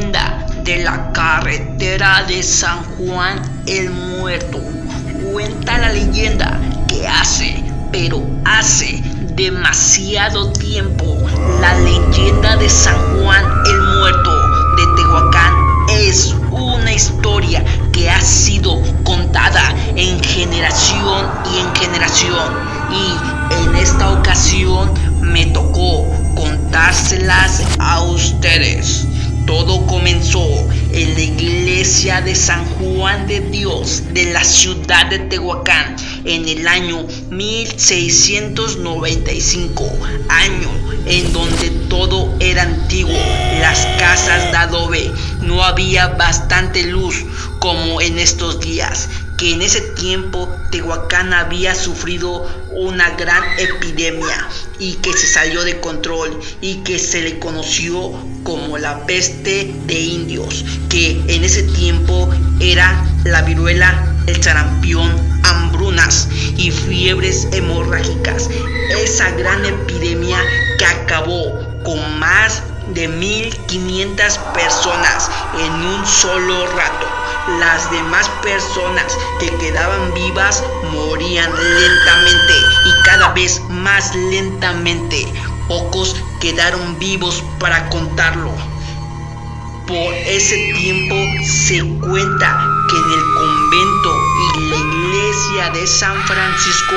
leyenda de la carretera de San Juan el Muerto. Cuenta la leyenda que hace demasiado tiempo, la leyenda de San Juan el Muerto de Tehuacán es una historia que ha sido contada en generación y en generación, y en esta ocasión me tocó contárselas a ustedes. Todo comenzó en la iglesia de San Juan de Dios de la ciudad de Tehuacán en el año 1695, año en donde todo era antiguo, las casas de adobe, no había bastante luz como en estos días, que en ese tiempo Tehuacán había sufrido una gran epidemia y que se salió de control y que se le conoció como la peste de indios, que en ese tiempo era la viruela, el sarampión, hambrunas y fiebres hemorrágicas. Esa gran epidemia que acabó con más de 1500 personas en un solo rato. Las demás personas que quedaban vivas morían lentamente y cada vez más lentamente. Pocos quedaron vivos para contarlo. Por ese tiempo se cuenta que en el convento y la iglesia de San Francisco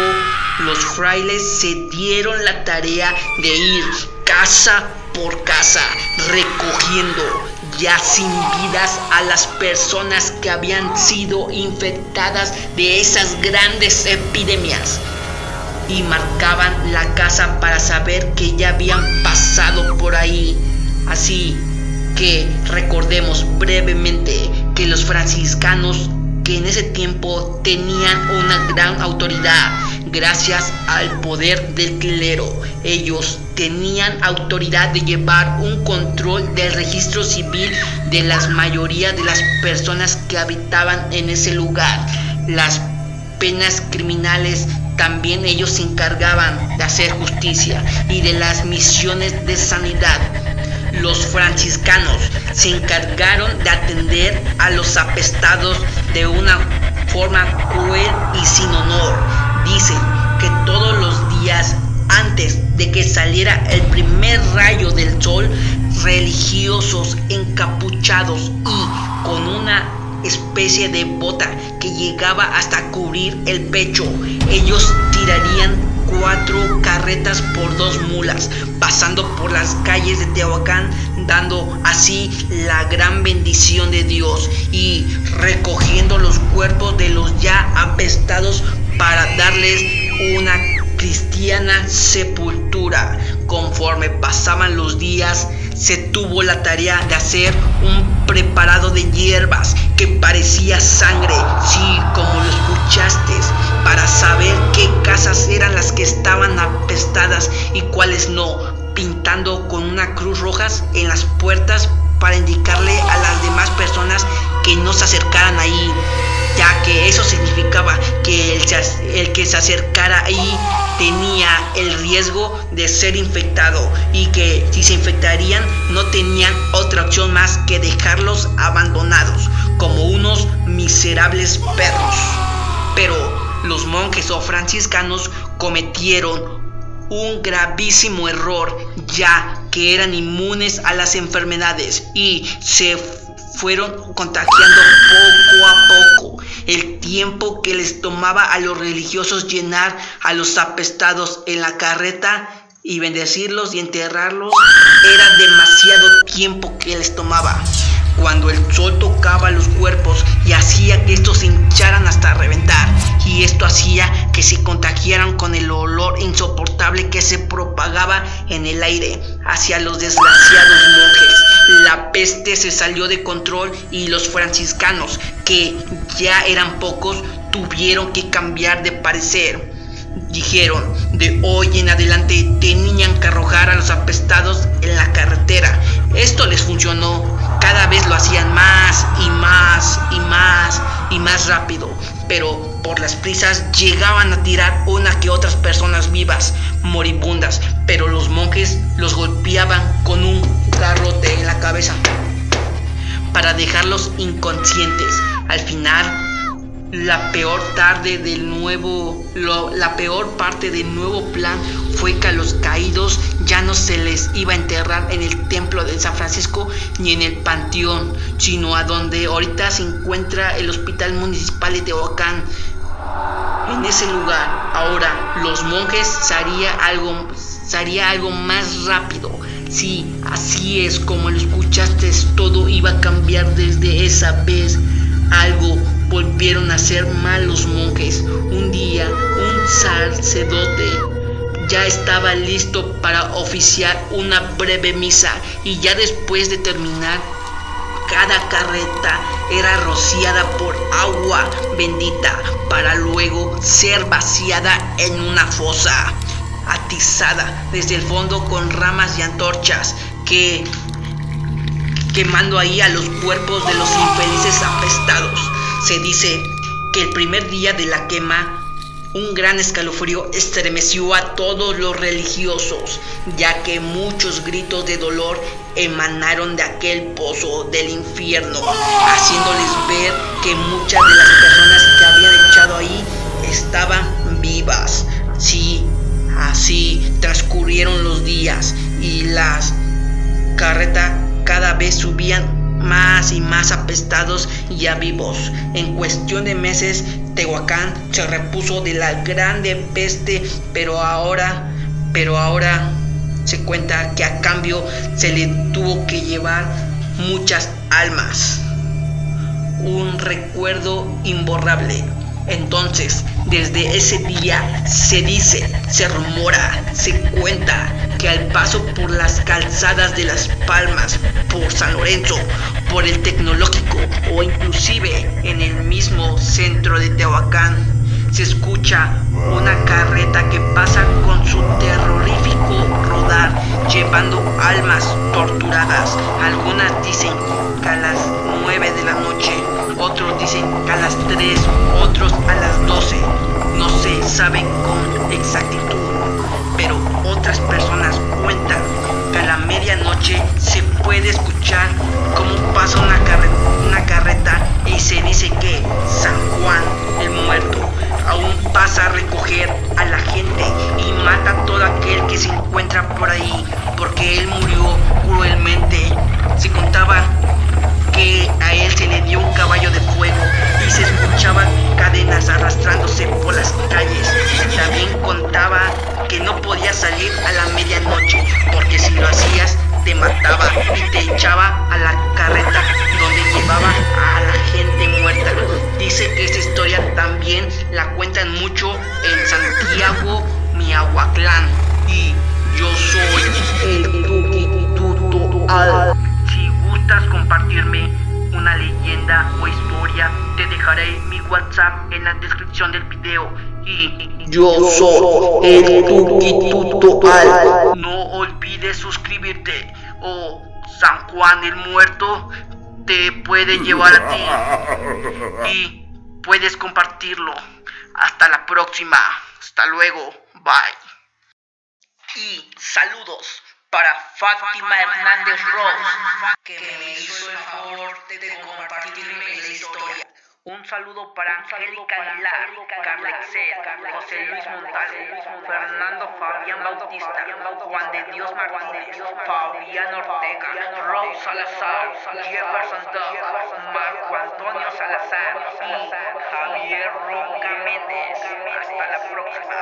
los frailes se dieron la tarea de ir casa por casa recogiendo ya sin vidas a las personas que habían sido infectadas de esas grandes epidemias, y marcaban la casa para saber que ya habían pasado por ahí. Así que recordemos brevemente que los franciscanos, que en ese tiempo tenían una gran autoridad gracias al poder del clero, ellos tenían autoridad de llevar un control del registro civil de la mayoría de las personas que habitaban en ese lugar. Las penas criminales también ellos se encargaban de hacer justicia, y de las misiones de sanidad. Los franciscanos se encargaron de atender a los apestados de una forma cruel y sin honor. Dicen que todos los días antes de que saliera el primer rayo del sol, religiosos encapuchados y con una especie de bota que llegaba hasta cubrir el pecho, ellos tirarían 4 carretas por 2 mulas, pasando por las calles de Tehuacán, dando así la gran bendición de Dios y recogiendo los cuerpos de los ya apestados para darles una cristiana sepultura. Conforme pasaban los días, se tuvo la tarea de hacer un preparado de hierbas que parecía sangre, sí, como lo escuchaste, para saber qué casas eran las que estaban apestadas y cuáles no, pintando con una cruz roja en las puertas para indicarle a las demás personas que no se acercaran ahí, ya que eso significaba que el que se acercara ahí tenía el riesgo de ser infectado, y que si se infectarían no tenían otra opción más que dejarlos abandonados como unos miserables perros. Pero los monjes o franciscanos cometieron un gravísimo error, ya que eran inmunes a las enfermedades y se fueron contagiando poco a poco. El tiempo que les tomaba a los religiosos llenar a los apestados en la carreta y bendecirlos y enterrarlos era demasiado tiempo que les tomaba. Cuando el sol tocaba los cuerpos y hacía que estos se hincharan hasta reventar, y esto hacía que se contagiaran con el olor insoportable que se propagaba en el aire hacia los desgraciados monjes. La peste se salió de control y los franciscanos, que ya eran pocos, tuvieron que cambiar de parecer. Dijeron, de hoy en adelante tenían que arrojar a los apestados en la carretera. Esto les funcionó. Cada vez lo hacían más y más y más y más rápido, pero por las prisas llegaban a tirar una que otras personas vivas, moribundas, pero los monjes los golpeaban con un garrote en la cabeza para dejarlos inconscientes. Al final, la peor parte del nuevo plan fue que a los caídos ya no se les iba a enterrar en el templo de San Francisco ni en el panteón, sino a donde ahorita se encuentra el Hospital Municipal de Tehuacán. En ese lugar, ahora los monjes se haría algo más rápido. Sí, así es como lo escuchaste, todo iba a cambiar desde esa vez. Algo volvieron a hacer mal los monjes. Un día, un sacerdote ya estaba listo para oficiar una breve misa y ya después de terminar, cada carreta era rociada por agua bendita para luego ser vaciada en una fosa, atizada desde el fondo con ramas y antorchas, quemando ahí a los cuerpos de los infelices apestados. Se dice que el primer día de la quema, un gran escalofrío estremeció a todos los religiosos, ya que muchos gritos de dolor emanaron de aquel pozo del infierno, haciéndoles ver que muchas de las personas que habían echado ahí estaban vivas. Sí, así transcurrieron los días y las carretas cada vez subían más y más apestados y ya vivos. En cuestión de meses, Tehuacán se repuso de la grande peste, pero ahora se cuenta que a cambio se le tuvo que llevar muchas almas. Un recuerdo imborrable. Entonces, desde ese día se dice, se rumora, se cuenta que al paso por las calzadas de Las Palmas, por San Lorenzo, por el Tecnológico o inclusive en el mismo centro de Tehuacán, se escucha una carreta que pasa con su terrorífico rodar, llevando almas torturadas. Algunas dicen que a las 9 de la noche, otros dicen que a las 3, otros a las 12. No se saben con exactitud, pero otras personas cuentan que a la medianoche se puede escuchar cómo pasa una carreta y se dice que San Juan el Muerto aún pasa a recoger a la gente y mata a todo aquel que se encuentra por ahí, porque él murió cruelmente. Se contaba que a él se le dio un caballo de fuego y se escuchaban cadenas arrastrándose por las calles. También contaba que no podías salir a la medianoche, porque si lo hacías te mataba y te echaba a la carreta donde llevaba a la gente muerta. Dice que esta historia también la cuentan mucho en Santiago, Miahuatlán, y yo soy el Tututual. Si gustas compartirme una leyenda o historia, te dejaré mi WhatsApp en la descripción del video. Y yo soy el Tututual. No olvides suscribirte o San Juan el Muerto te puede llevar a ti y puedes compartirlo. Hasta la próxima. Hasta luego. Bye. Y saludos para Fátima Hernández Rose, que me hizo el favor de compartirme la historia. Un saludo para Angélica Aguilar, Carla Excel, José Luis Montalvo, Fernando Fabián Bautista, Juan de Dios Martínez, Fabián Ortega, Rose Salazar, Jefferson Duff, Marco Antonio Salazar y Javier Roca Méndez. Hasta la próxima.